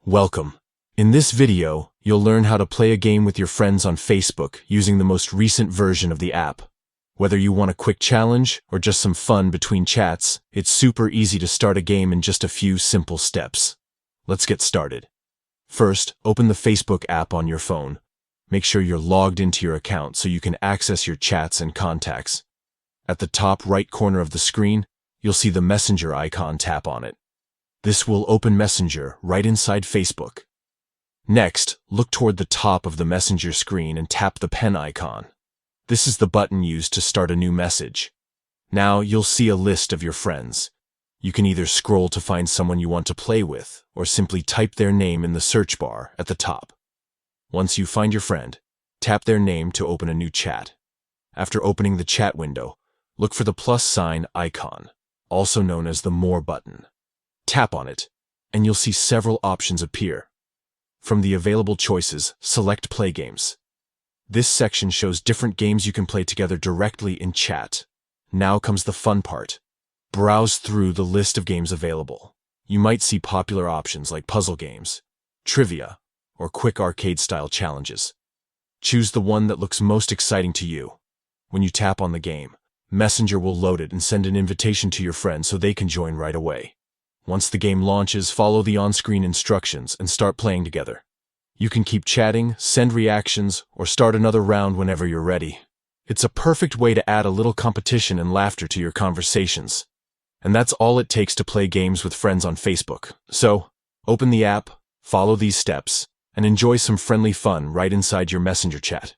Welcome. In this video, you'll learn how to play a game with your friends on Facebook using the most recent version of the app. Whether you want a quick challenge or just some fun between chats, it's super easy to start a game in just a few simple steps. Let's get started. First, open the Facebook app on your phone. Make sure you're logged into your account so you can access your chats and contacts. At the top right corner of the screen, you'll see the Messenger icon. Tap on it. This will open Messenger right inside Facebook. Next, look toward the top of the Messenger screen and tap the pen icon. This is the button used to start a new message. Now you'll see a list of your friends. You can either scroll to find someone you want to play with, or simply type their name in the search bar at the top. Once you find your friend, tap their name to open a new chat. After opening the chat window, look for the plus sign icon, also known as the More button. Tap on it, and you'll see several options appear. From the available choices, select Play Games. This section shows different games you can play together directly in chat. Now comes the fun part. Browse through the list of games available. You might see popular options like puzzle games, trivia, or quick arcade-style challenges. Choose the one that looks most exciting to you. When you tap on the game, Messenger will load it and send an invitation to your friends so they can join right away. Once the game launches, follow the on-screen instructions and start playing together. You can keep chatting, send reactions, or start another round whenever you're ready. It's a perfect way to add a little competition and laughter to your conversations. And that's all it takes to play games with friends on Facebook. So, open the app, follow these steps, and enjoy some friendly fun right inside your Messenger chat.